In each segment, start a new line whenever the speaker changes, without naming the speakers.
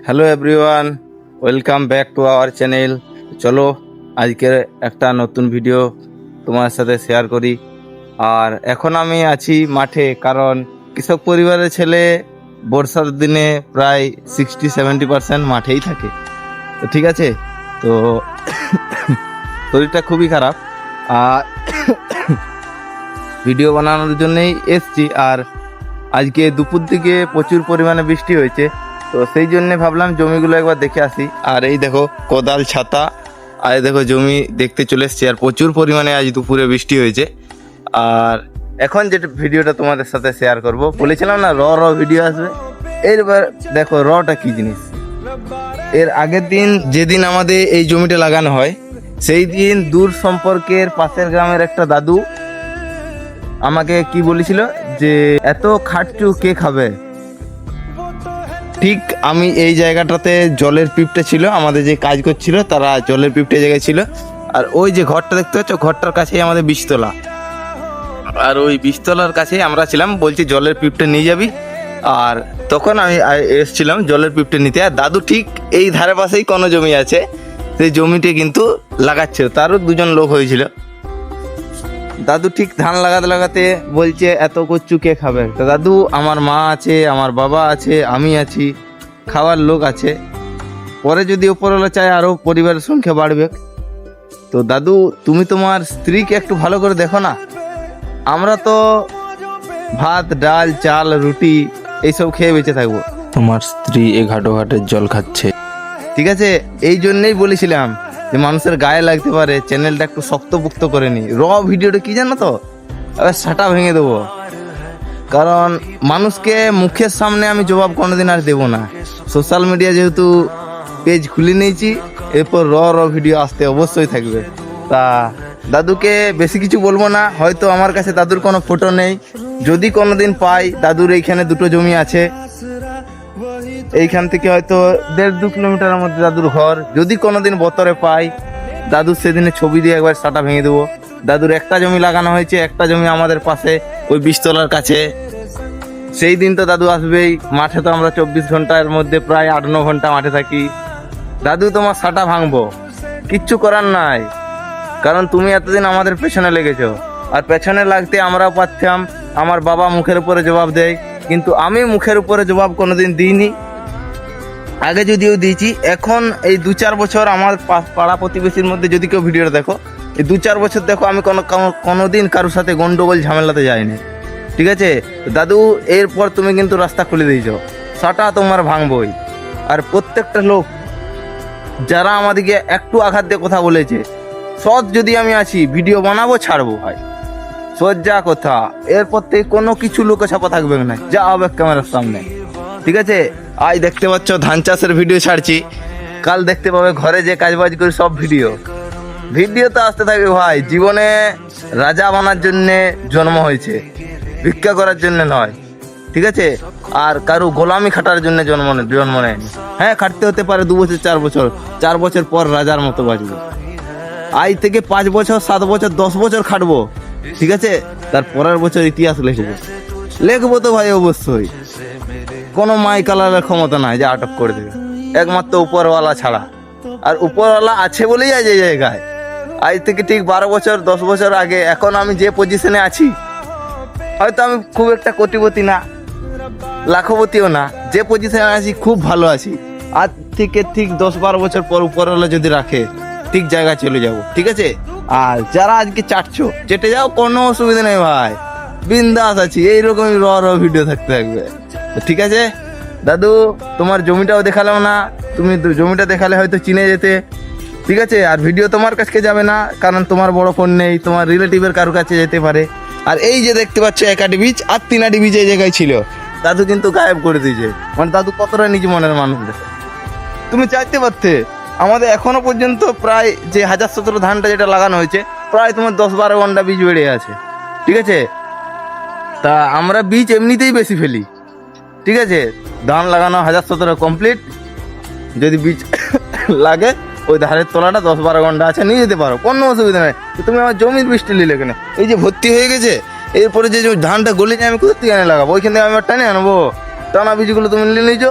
Hello everyone, welcome back to our channel. চলো আজকে একটা নতুন ভিডিও তোমার সাথে শেয়ার করি। আর এখন আমি আছি মাঠে, কারণ কৃষক পরিবারের ছেলে বর্ষার দিনে প্রায় 60-70% মাঠেই থাকে। তো ঠিক আছে, তো শরীরটা খুবই খারাপ আর ভিডিও বানানোর জন্যই এসছি। আর আজকে দুপুর দিকে প্রচুর পরিমাণে বৃষ্টি হয়েছে, তো সেই জন্যে ভাবলাম জমিগুলো একবার দেখে আসি। আর এই দেখো কোদাল, ছাতা, আর এই দেখো জমি দেখতে চলে এসছি। আর প্রচুর পরিমাণে আজ দুপুরে বৃষ্টি হয়েছে। আর এখন যেটা ভিডিওটা তোমাদের সাথে শেয়ার করব, বলেছিলাম না র ভিডিও আসবে। এরবার দেখো রটা কি জিনিস। এর আগের দিন যেদিন আমাদের এই জমিটা লাগানো হয়, সেই দিন দূর সম্পর্কের পাশের গ্রামের একটা দাদু আমাকে কি বলেছিল যে এত খাটছু কে খাবে। ঠিক আমি এই জায়গাটাতে জলের পিপটা ছিল, আমাদের যে কাজ করছিল তারা জলের পিপটা জায়গায় ছিল। আর ওই যে ঘরটা দেখতে পাচ্ছ, ঘরটার কাছেই আমাদের বীজতলা। আর ওই বীজতলার কাছেই আমরা ছিলাম। বলছি জলের পিপটা নিয়ে যাবি। আর তখন আমি এসেছিলাম জলের পিপটা নিতে। আর দাদু ঠিক এই ধারে পাশেই কোনো জমি আছে, সেই জমিতে কিন্তু লাগাচ্ছিল। তারও দুজন লোক হয়েছিল। দাদু ঠিক ধান লাগাতে লাগাতে বলছে এত কচু কে খাবে। তো দাদু, আমার মা আছে, আমার বাবা আছে, আমি আছি, খাওয়ার লোক আছে। পরে যদি ওপরওয়ালা চায় আরও পরিবারের সংখ্যা বাড়বে। তো দাদু, তুমি তোমার স্ত্রীকে একটু ভালো করে দেখো না। আমরা তো ভাত, ডাল, চাল, রুটি এইসব খেয়ে বেঁচে থাকবো,
তোমার স্ত্রী এ ঘাটো ঘাটের জল খাচ্ছে।
ঠিক আছে? এই জন্যেই বলেছিলাম যে মানুষের গায়ে লাগতে পারে, চ্যানেলটা একটু শক্তপুক্ত করে নি। ভিডিওটা কি জানো তো, এবার সাটা ভেঙে দেবো। কারণ মানুষকে মুখের সামনে আমি জবাব কোনোদিন আর দেবো না। সোশ্যাল মিডিয়া যেহেতু পেজ খুলে নিয়েছি, এরপর ভিডিও আসতে অবশ্যই থাকবে। তা দাদুকে বেশি কিছু বলবো না। হয়তো আমার কাছে দাদুর কোনো ফটো নেই, যদি কোনোদিন পাই। দাদুর এইখানে দুটো জমি আছে, এইখান থেকে হয়তো 1.5-2 কিলোমিটারের মধ্যে দাদুর ঘর। যদি কোনোদিন বতরে পাই, দাদুর সেদিনে ছবি দিয়ে একবার সাটা ভেঙে দেবো। দাদুর একটা জমি লাগানো হয়েছে, একটা জমি আমাদের পাশে ওই বীজতলার কাছে। সেই দিন তো দাদু আসবেই। মাঠে তো আমরা 24 ঘন্টার মধ্যে প্রায় 8-9 ঘন্টা মাঠে থাকি। দাদু, তোমার সাটা ভাঙবো, কিচ্ছু করার নাই। কারণ তুমি এতদিন আমাদের পেছনে লেগেছো। আর পেছনে লাগতে আমরাও পারতাম। আমার বাবা মুখের উপরে জবাব দেয়, কিন্তু আমি মুখের উপরে জবাব কোনোদিন দিইনি। আগে যদিও দিয়েছি, এখন এই 2-4 বছর আমার পাড়া প্রতিবেশীর মধ্যে যদি কেউ ভিডিওটা দেখো, এই 2-4 বছর দেখো আমি কোনোদিন কারোর সাথে গন্ডগোল ঝামেলাতে যাইনি। ঠিক আছে দাদু, এরপর তুমি কিন্তু রাস্তা খুলে দিয়েছো, সাটা তোমার ভাঙবই। আর প্রত্যেকটা লোক যারা আমাদেরকে একটু আঘাত দিয়ে কথা বলেছে, সৎ যদি আমি আছি, ভিডিও বানাবো, ছাড়বো ভাই, সোজা কথা। এরপর থেকে কোনো কিছু লোকে ছাপা থাকবে না, যা হবে ক্যামেরার সামনে। ঠিক আছে? আজ দেখতে পাচ্ছ ধান চাষের ভিডিও ছাড়ছি, কাল দেখতে পাবে ঘরে যে কাজবাজ করি সব ভিডিও তো আসতে থাকবে ভাই। জীবনে রাজা বানার জন্যে জন্ম হয়েছে, ভিক্ষা করার জন্য নয়। ঠিক আছে? আর কারো গোলামি খাটার জন্য জন্ম নেয়নি। হ্যাঁ, খাটতে হতে পারে 2 বছর 4 বছর, 4 বছর পর রাজার মতো বাঁচবো। আজ থেকে 5 বছর 7 বছর 10 বছর খাটবো। ঠিক আছে? তার পরের বছর ইতিহাস লিখবো তো ভাই, অবশ্যই। কোনো মাই কালারের ক্ষমতা নাই যে আটক করে দেবে, একমাত্র উপরওয়ালা ছাড়া। আর উপরওয়ালা আছে বলেই আজ এই জায়গায়। আজ থেকে ঠিক 12 বছর 10 বছর আগে এখন আমি যে পজিশনে আছি, হয়তো আমি খুব একটা কোটিপতি না, লাখপতিও না, যে পজিশনে আছি খুব ভালো আছি। আজ থেকে ঠিক 10-12 বছর পর উপরওয়ালা যদি রাখে, ঠিক জায়গায় চলে যাব। ঠিক আছে? আর যারা আজকে চাটছো, চেটে যাও, কোনো অসুবিধা নেই ভাই, বিন্দাস আছি। এইরকমই ভিডিও থাকতে থাকবে। ঠিক আছে দাদু, তোমার জমিটাও দেখালাম না, তুমি জমিটা দেখালে হয়তো চিনে যেতে। ঠিক আছে? আর ভিডিও তোমার কাছে যাবে না, কারণ তোমার বড় ফোন নেই, তোমার রিলেটিভের কারোর কাছে যেতে পারে। আর এই যে দেখতে পাচ্ছ 1 বীজ আর 3 বীজ এই জায়গায় ছিল, দাদু কিন্তু গায়েব করে দিয়েছে। মানে দাদু কতটা নিজ মনের মানুষ, তুমি চাইতে পারতে। আমাদের এখনো পর্যন্ত প্রায় যে 1017 ধানটা যেটা লাগানো হয়েছে, প্রায় তোমার 10-12 ঘন্টা বীজ বেড়ে আছে। ঠিক আছে? তা আমরা বীজ এমনিতেই বেশি ফেলি। ঠিক আছে? ধান লাগানো 1017 কমপ্লিট। যদি বীজ লাগে, ওই ধারের তলাটা 10-12 ঘন্টা আছে, নিয়ে যেতে পারো, কোনো অসুবিধা নেই। তুমি আমার জমির বৃষ্টি নিলে কেন? এই যে ভর্তি হয়ে গেছে, এরপরে যে ধানটা গলে যায়, আমি কোথা থেকে এনে লাগাবো? ওইখান থেকে আমি টেনে আনবো। টানা বীজগুলো তুমি নিয়ে নিয়েছো,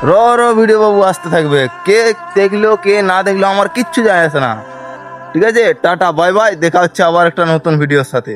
র ভিডিও বাবু আসতে থাকবে, কে দেখলো কে না দেখলো আমার কিচ্ছু যায় আসে না। ঠিক আছে, টাটা বাই বাই, দেখা হচ্ছে আবার একটা নতুন ভিডিওর সাথে।